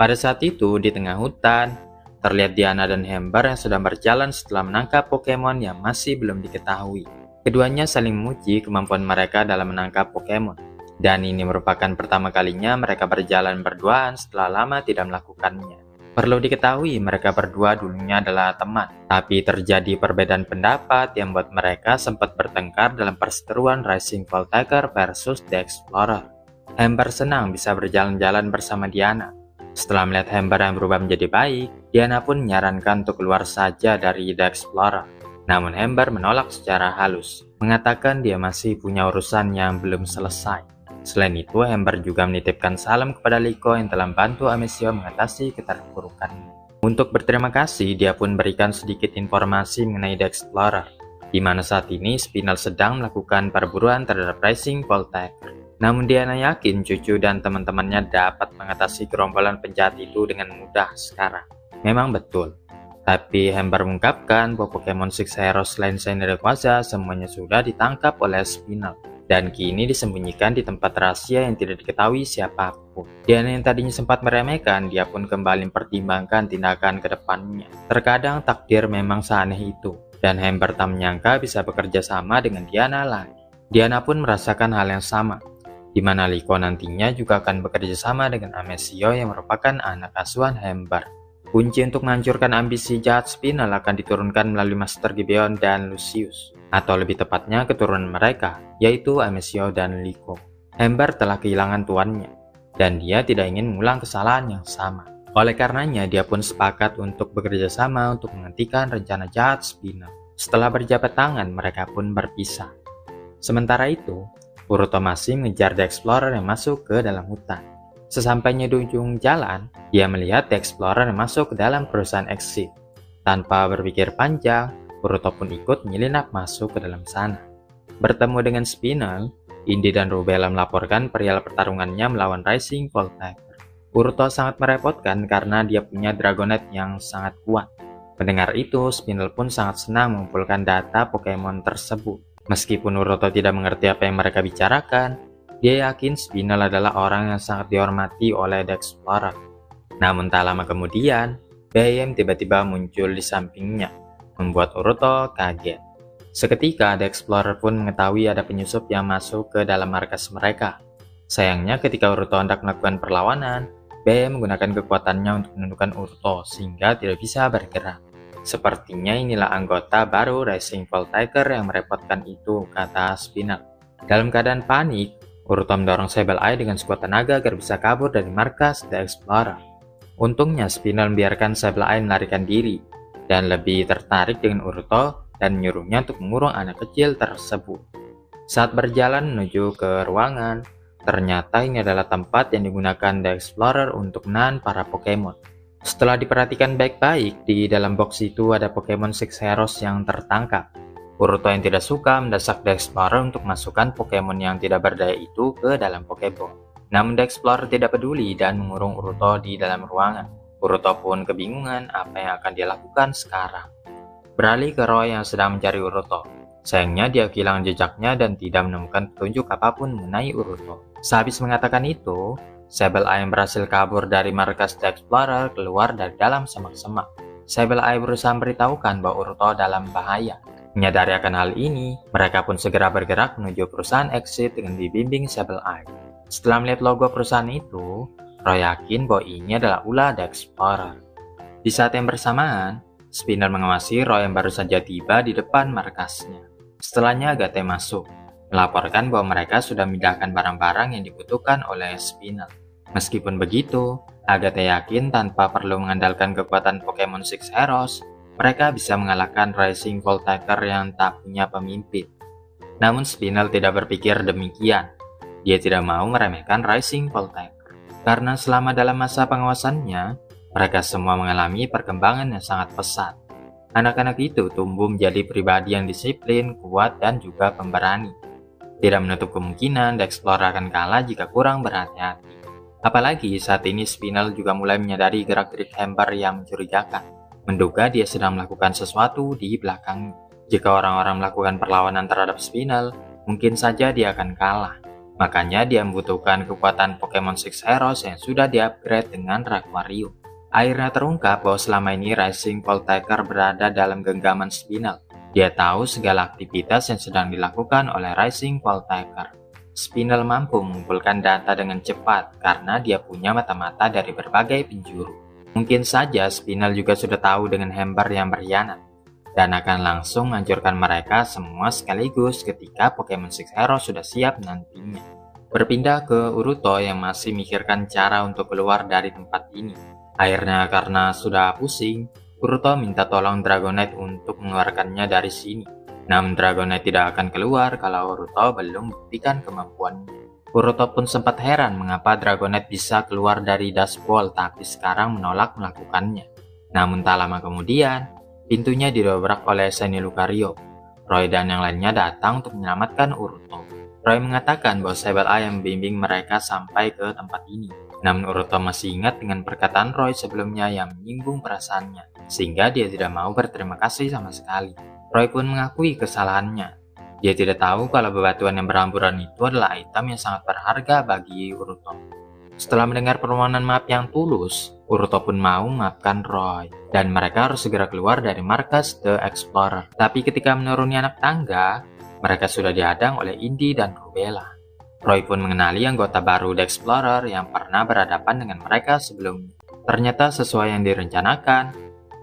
Pada saat itu, di tengah hutan, terlihat Diana dan Hember yang sedang berjalan setelah menangkap Pokemon yang masih belum diketahui. Keduanya saling memuji kemampuan mereka dalam menangkap Pokemon. Dan ini merupakan pertama kalinya mereka berjalan berduaan setelah lama tidak melakukannya. Perlu diketahui mereka berdua dulunya adalah teman, tapi terjadi perbedaan pendapat yang membuat mereka sempat bertengkar dalam perseteruan Rising Voltaker versus The Explorer. Hember senang bisa berjalan-jalan bersama Diana. Setelah melihat Hember yang berubah menjadi baik, Diana pun menyarankan untuk keluar saja dari The Explorer. Namun Hember menolak secara halus, mengatakan dia masih punya urusan yang belum selesai. Selain itu, Hember juga menitipkan salam kepada Liko yang telah membantu Amesio mengatasi keterpurukannya. Untuk berterima kasih, dia pun berikan sedikit informasi mengenai The Explorer, di mana saat ini Spinel sedang melakukan perburuan terhadap Rising Voltaker. Namun Diana yakin cucu dan teman-temannya dapat mengatasi gerombolan penjahat itu dengan mudah sekarang. Memang betul. Tapi Hember mengungkapkan bahwa Pokemon Six Heroes selain Shiny Rayquaza semuanya sudah ditangkap oleh Spinel dan kini disembunyikan di tempat rahasia yang tidak diketahui siapapun. Diana yang tadinya sempat meremehkan, dia pun kembali mempertimbangkan tindakan ke depannya. Terkadang takdir memang seaneh itu, dan Hember tak menyangka bisa bekerja sama dengan Diana lagi. Diana pun merasakan hal yang sama, di mana Liko nantinya juga akan bekerja sama dengan Amesio yang merupakan anak asuhan Hember. Kunci untuk menghancurkan ambisi jahat Spinel akan diturunkan melalui Master Gibeon dan Lucius, atau lebih tepatnya keturunan mereka, yaitu Amesio dan Liko. Hember telah kehilangan tuannya, dan dia tidak ingin mengulang kesalahan yang sama. Oleh karenanya, dia pun sepakat untuk bekerja sama untuk menghentikan rencana jahat Spinel. Setelah berjabat tangan, mereka pun berpisah. Sementara itu, Boruto masih mengejar The Explorer yang masuk ke dalam hutan. Sesampainya di ujung jalan, dia melihat The Explorer yang masuk ke dalam perusahaan Exit. Tanpa berpikir panjang, Boruto pun ikut menyelinap masuk ke dalam sana. Bertemu dengan Spinel, Indi dan Rubella melaporkan perihal pertarungannya melawan Rising Voltaker. Boruto sangat merepotkan karena dia punya Dragonite yang sangat kuat. Mendengar itu, Spinel pun sangat senang mengumpulkan data Pokemon tersebut. Meskipun Boruto tidak mengerti apa yang mereka bicarakan, dia yakin Spinel adalah orang yang sangat dihormati oleh The Explorer. Namun tak lama kemudian, Bayem tiba-tiba muncul di sampingnya, membuat Boruto kaget. Seketika, The Explorer pun mengetahui ada penyusup yang masuk ke dalam markas mereka. Sayangnya ketika Boruto hendak melakukan perlawanan, Bayem menggunakan kekuatannya untuk menundukkan Boruto sehingga tidak bisa bergerak. Sepertinya inilah anggota baru Rising Voltaker yang merepotkan itu, kata Spinel. Dalam keadaan panik, Boruto mendorong Sableye dengan sekuat tenaga agar bisa kabur dari markas The Explorer. Untungnya Spinel membiarkan Sableye melarikan diri dan lebih tertarik dengan Boruto dan menyuruhnya untuk mengurung anak kecil tersebut. Saat berjalan menuju ke ruangan, ternyata ini adalah tempat yang digunakan The Explorer untuk menahan para Pokemon. Setelah diperhatikan baik-baik, di dalam box itu ada Pokemon Six Heroes yang tertangkap. Boruto yang tidak suka mendesak The Explorer untuk masukkan Pokemon yang tidak berdaya itu ke dalam Pokeball. Namun The Explorer tidak peduli dan mengurung Boruto di dalam ruangan. Boruto pun kebingungan apa yang akan dia lakukan sekarang. Beralih ke Roy yang sedang mencari Boruto. Sayangnya dia kehilangan jejaknya dan tidak menemukan petunjuk apapun mengenai Boruto. Sehabis mengatakan itu, Sableye yang berhasil kabur dari markas The Explorer keluar dari dalam semak-semak. Sableye berusaha memberitahukan bahwa Boruto dalam bahaya. Menyadari akan hal ini, mereka pun segera bergerak menuju perusahaan Exit dengan dibimbing Sableye. Setelah melihat logo perusahaan itu, Roy yakin bahwa ini adalah ulah The Explorer. Di saat yang bersamaan, Spinel mengawasi Roy yang baru saja tiba di depan markasnya. Setelahnya Agate masuk, melaporkan bahwa mereka sudah memindahkan barang-barang yang dibutuhkan oleh Spinel. Meskipun begitu, Agate yakin tanpa perlu mengandalkan kekuatan Pokemon Six Heroes, mereka bisa mengalahkan Rising Voltaker yang tak punya pemimpin. Namun Spinel tidak berpikir demikian. Dia tidak mau meremehkan Rising Voltaker. Karena selama dalam masa pengawasannya, mereka semua mengalami perkembangan yang sangat pesat. Anak-anak itu tumbuh menjadi pribadi yang disiplin, kuat, dan juga pemberani. Tidak menutup kemungkinan The Explorer akan kalah jika kurang berhati-hati. Apalagi saat ini Spinel juga mulai menyadari gerak-gerik Hember yang mencurigakan. Menduga dia sedang melakukan sesuatu di belakangnya. Jika orang-orang melakukan perlawanan terhadap Spinel, mungkin saja dia akan kalah. Makanya dia membutuhkan kekuatan Pokemon Six Heroes yang sudah di-upgrade dengan Requarium. Akhirnya terungkap bahwa selama ini Rising Voltaker berada dalam genggaman Spinel. Dia tahu segala aktivitas yang sedang dilakukan oleh Rising Voltaker. Spinel mampu mengumpulkan data dengan cepat karena dia punya mata-mata dari berbagai penjuru. Mungkin saja Spinel juga sudah tahu dengan Hembar yang berkhianat, dan akan langsung menghancurkan mereka semua sekaligus ketika Pokemon Six Heroes sudah siap nantinya. Berpindah ke Uruto yang masih mikirkan cara untuk keluar dari tempat ini. Akhirnya karena sudah pusing, Uruto minta tolong Dragonite untuk mengeluarkannya dari sini. Namun Dragonite tidak akan keluar kalau Uruto belum buktikan kemampuannya. Uruto pun sempat heran mengapa Dragonite bisa keluar dari dashboard tapi sekarang menolak melakukannya. Namun tak lama kemudian, pintunya didobrak oleh Shiny Lucario. Roy dan yang lainnya datang untuk menyelamatkan Uruto. Roy mengatakan bahwa Sableye yang membimbing mereka sampai ke tempat ini. Namun Uruto masih ingat dengan perkataan Roy sebelumnya yang menyinggung perasaannya, sehingga dia tidak mau berterima kasih sama sekali. Roy pun mengakui kesalahannya. Dia tidak tahu kalau bebatuan yang berhamburan itu adalah item yang sangat berharga bagi Uruto. Setelah mendengar permohonan maaf yang tulus, Uruto pun mau memaafkan Roy, dan mereka harus segera keluar dari markas The Explorer. Tapi ketika menuruni anak tangga, mereka sudah dihadang oleh Indy dan Rubella. Roy pun mengenali anggota baru The Explorer yang pernah berhadapan dengan mereka sebelumnya. Ternyata sesuai yang direncanakan,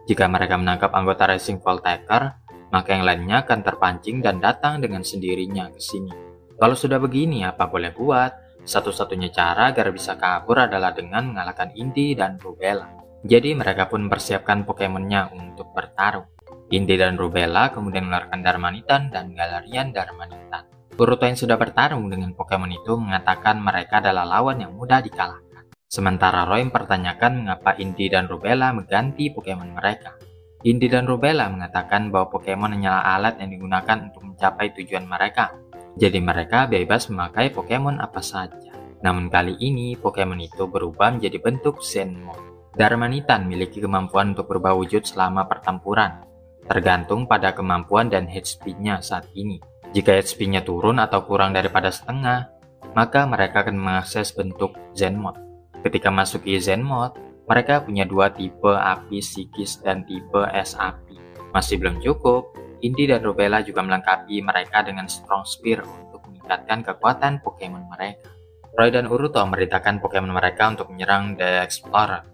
jika mereka menangkap anggota Rising Voltaker, maka yang lainnya akan terpancing dan datang dengan sendirinya ke sini. Kalau sudah begini, apa boleh buat? Satu-satunya cara agar bisa kabur adalah dengan mengalahkan Indy dan Rubella. Jadi mereka pun mempersiapkan Pokemonnya untuk bertarung. Indy dan Rubella kemudian mengeluarkan Darmanitan dan Galarian Darmanitan. Uruto yang sudah bertarung dengan Pokemon itu mengatakan mereka adalah lawan yang mudah dikalahkan. Sementara Roy mempertanyakan mengapa Indy dan Rubella mengganti Pokemon mereka. Indy dan Rubella mengatakan bahwa Pokemon hanyalah alat yang digunakan untuk mencapai tujuan mereka. Jadi mereka bebas memakai Pokemon apa saja. Namun kali ini Pokemon itu berubah menjadi bentuk Zenmode. Darmanitan memiliki kemampuan untuk berubah wujud selama pertempuran, tergantung pada kemampuan dan HP-nya saat ini. Jika HP-nya turun atau kurang daripada setengah, maka mereka akan mengakses bentuk Zenmode. Ketika masuki Zenmode, mereka punya dua tipe api psikis dan tipe es api. Masih belum cukup, Indy dan Rubella juga melengkapi mereka dengan Strong Spear untuk meningkatkan kekuatan Pokemon mereka. Roy dan Uruto merintahkan Pokemon mereka untuk menyerang The Explorer.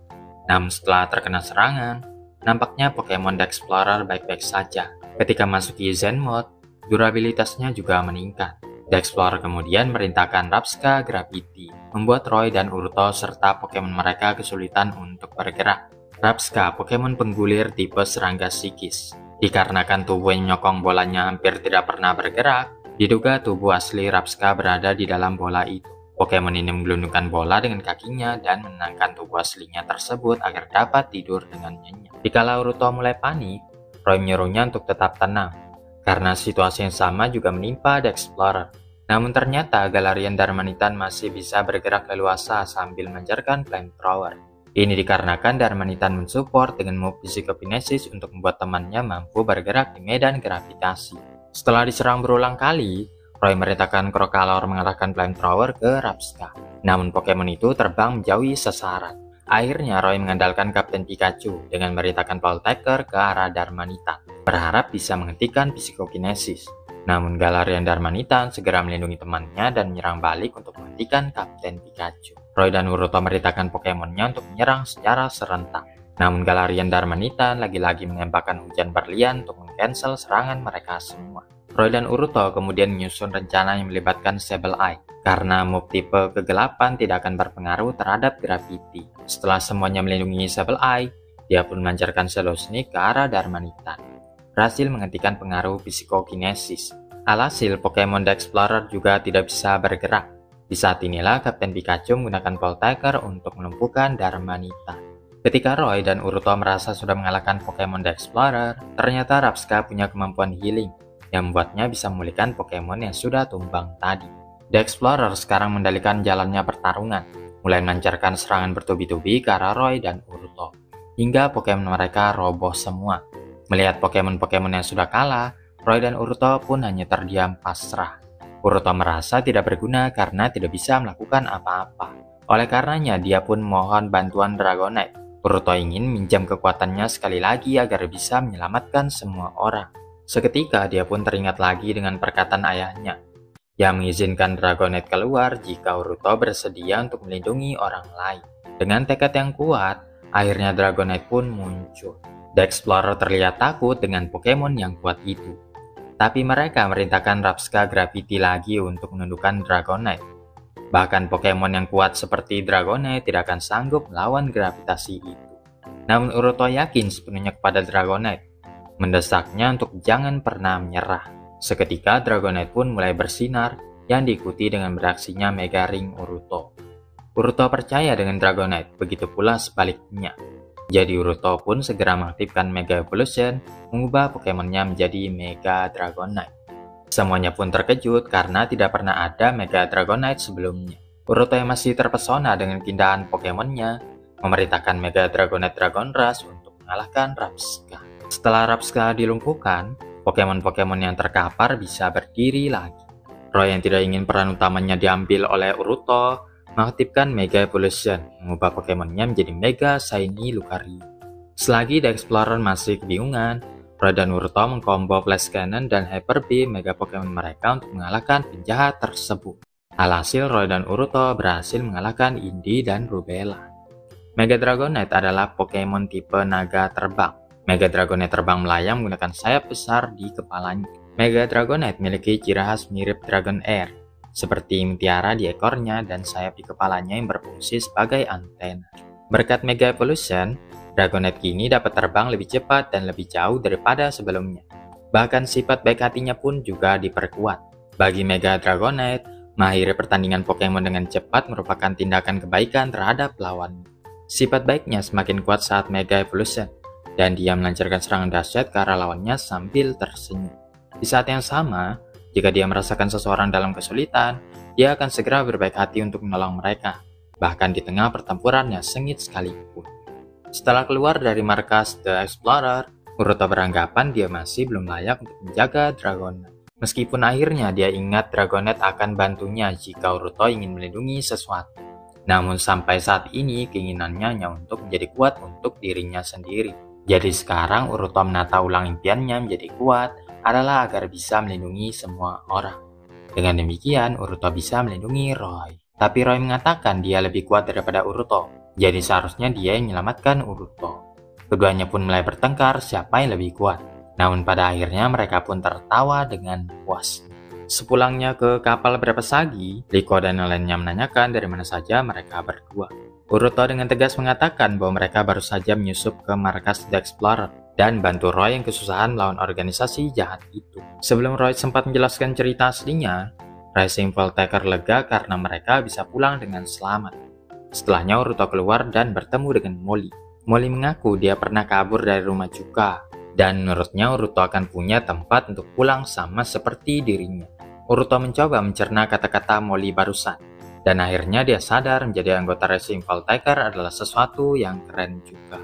Namun setelah terkena serangan, nampaknya Pokemon The Explorer baik-baik saja. Ketika masuki Zen Mode, durabilitasnya juga meningkat. The Explorer kemudian merintahkan Rabsca Gravity, membuat Roy dan Uruto serta Pokemon mereka kesulitan untuk bergerak. Rabsca, Pokemon penggulir tipe serangga psikis. Dikarenakan tubuh yang menyokong bolanya hampir tidak pernah bergerak, diduga tubuh asli Rabsca berada di dalam bola itu. Pokemon ini menggelundungkan bola dengan kakinya dan menenangkan tubuh aslinya tersebut agar dapat tidur dengan nyenyak. Dikala Uruto mulai panik, Roy menyuruhnya untuk tetap tenang, karena situasi yang sama juga menimpa The Explorer. Namun ternyata Galarian Darmanitan masih bisa bergerak leluasa sambil mengejarkan Flamethrower. Ini dikarenakan Darmanitan mensupport dengan move Psychokinesis untuk membuat temannya mampu bergerak di medan gravitasi. Setelah diserang berulang kali, Roy merintahkan Crocalor mengarahkan Flamethrower ke Rabsca. Namun Pokemon itu terbang menjauhi sasaran. Akhirnya Roy mengandalkan Kapten Pikachu dengan merintahkan Voltaker ke arah Darmanitan, berharap bisa menghentikan Psychokinesis. Namun Galarian Darmanitan segera melindungi temannya dan menyerang balik untuk menghentikan Kapten Pikachu. Roy dan Uruto merintahkan Pokemonnya untuk menyerang secara serentak. Namun Galarian Darmanitan lagi-lagi menembakkan hujan berlian untuk meng-cancel serangan mereka semua. Roy dan Uruto kemudian menyusun rencana yang melibatkan Sableye, karena move tipe kegelapan tidak akan berpengaruh terhadap Gravity. Setelah semuanya melindungi Sableye, dia pun melancarkan Shadow Sneak ke arah Darmanitan, berhasil menghentikan pengaruh Psychokinesis. Alhasil, Pokemon The Explorer juga tidak bisa bergerak. Di saat inilah Kapten Pikachu menggunakan Voltaker untuk melumpuhkan Darmanitan. Ketika Roy dan Uruto merasa sudah mengalahkan Pokemon The Explorer, ternyata Rabsca punya kemampuan healing yang membuatnya bisa memulihkan Pokemon yang sudah tumbang tadi. The Explorer sekarang mendalikan jalannya pertarungan, mulai melancarkan serangan bertubi-tubi ke arah Roy dan Uruto, hingga Pokemon mereka roboh semua. Melihat Pokemon-Pokemon yang sudah kalah, Roy dan Uruto pun hanya terdiam pasrah. Uruto merasa tidak berguna karena tidak bisa melakukan apa-apa. Oleh karenanya, dia pun mohon bantuan Dragonite. Uruto ingin minjam kekuatannya sekali lagi agar bisa menyelamatkan semua orang. Seketika dia pun teringat lagi dengan perkataan ayahnya, yang mengizinkan Dragonite keluar jika Uruto bersedia untuk melindungi orang lain. Dengan tekad yang kuat, akhirnya Dragonite pun muncul. The Explorer terlihat takut dengan Pokemon yang kuat itu. Tapi mereka merintahkan Rabsca Gravity lagi untuk menundukkan Dragonite. Bahkan Pokemon yang kuat seperti Dragonite tidak akan sanggup melawan gravitasi itu. Namun Uruto yakin sepenuhnya kepada Dragonite, mendesaknya untuk jangan pernah menyerah. Seketika Dragonite pun mulai bersinar yang diikuti dengan beraksinya Mega Ring Uruto. Uruto percaya dengan Dragonite, begitu pula sebaliknya. Jadi Uruto pun segera mengaktifkan Mega Evolution, mengubah Pokemonnya menjadi Mega Dragonite. Semuanya pun terkejut karena tidak pernah ada Mega Dragonite sebelumnya. Uruto yang masih terpesona dengan keindahan Pokemonnya, memerintahkan Mega Dragonite Dragon Rush untuk mengalahkan Rabsca. Setelah Rabsca dilumpuhkan, Pokemon-Pokemon yang terkapar bisa berdiri lagi. Roy yang tidak ingin peran utamanya diambil oleh Uruto, mengaktifkan Mega Evolution, mengubah Pokemonnya menjadi Mega Shiny Lucario. Selagi The Explorer masih kebingungan, Roy dan Uruto mengkombo Flash Cannon dan Hyper Beam Mega Pokemon mereka untuk mengalahkan penjahat tersebut. Alhasil Roy dan Uruto berhasil mengalahkan Indi dan Rubella. Mega Dragonite adalah Pokemon tipe naga terbang. Mega Dragonite terbang melayang menggunakan sayap besar di kepalanya. Mega Dragonite memiliki ciri khas mirip Dragon Air, seperti mutiara di ekornya dan sayap di kepalanya yang berfungsi sebagai antena. Berkat Mega Evolution, Dragonite kini dapat terbang lebih cepat dan lebih jauh daripada sebelumnya. Bahkan sifat baik hatinya pun juga diperkuat. Bagi Mega Dragonite, mengakhiri pertandingan Pokemon dengan cepat merupakan tindakan kebaikan terhadap lawannya. Sifat baiknya semakin kuat saat Mega Evolution, dan dia melancarkan serangan dahsyat ke arah lawannya sambil tersenyum. Di saat yang sama, jika dia merasakan seseorang dalam kesulitan, dia akan segera berbaik hati untuk menolong mereka, bahkan di tengah pertempuran yang sengit sekalipun. Setelah keluar dari markas The Explorer, Uruto beranggapan dia masih belum layak untuk menjaga Dragonite. Meskipun akhirnya dia ingat Dragonite akan bantunya jika Uruto ingin melindungi sesuatu. Namun sampai saat ini keinginannya hanya untuk menjadi kuat untuk dirinya sendiri. Jadi sekarang Uruto menata ulang impiannya menjadi kuat adalah agar bisa melindungi semua orang. Dengan demikian Uruto bisa melindungi Roy. Tapi Roy mengatakan dia lebih kuat daripada Uruto. Jadi seharusnya dia yang menyelamatkan Uruto. Keduanya pun mulai bertengkar siapa yang lebih kuat. Namun pada akhirnya mereka pun tertawa dengan puas. Sepulangnya ke kapal Berpesagi, Liko dan lainnya menanyakan dari mana saja mereka berdua. Uruto dengan tegas mengatakan bahwa mereka baru saja menyusup ke markas The Explorer dan bantu Roy yang kesusahan melawan organisasi jahat itu. Sebelum Roy sempat menjelaskan cerita aslinya, Rising Voltaker lega karena mereka bisa pulang dengan selamat. Setelahnya Uruto keluar dan bertemu dengan Molly. Molly mengaku dia pernah kabur dari rumah Chuka, dan menurutnya Uruto akan punya tempat untuk pulang sama seperti dirinya. Uruto mencoba mencerna kata-kata Molly barusan, dan akhirnya dia sadar menjadi anggota Rising Voltaker adalah sesuatu yang keren juga.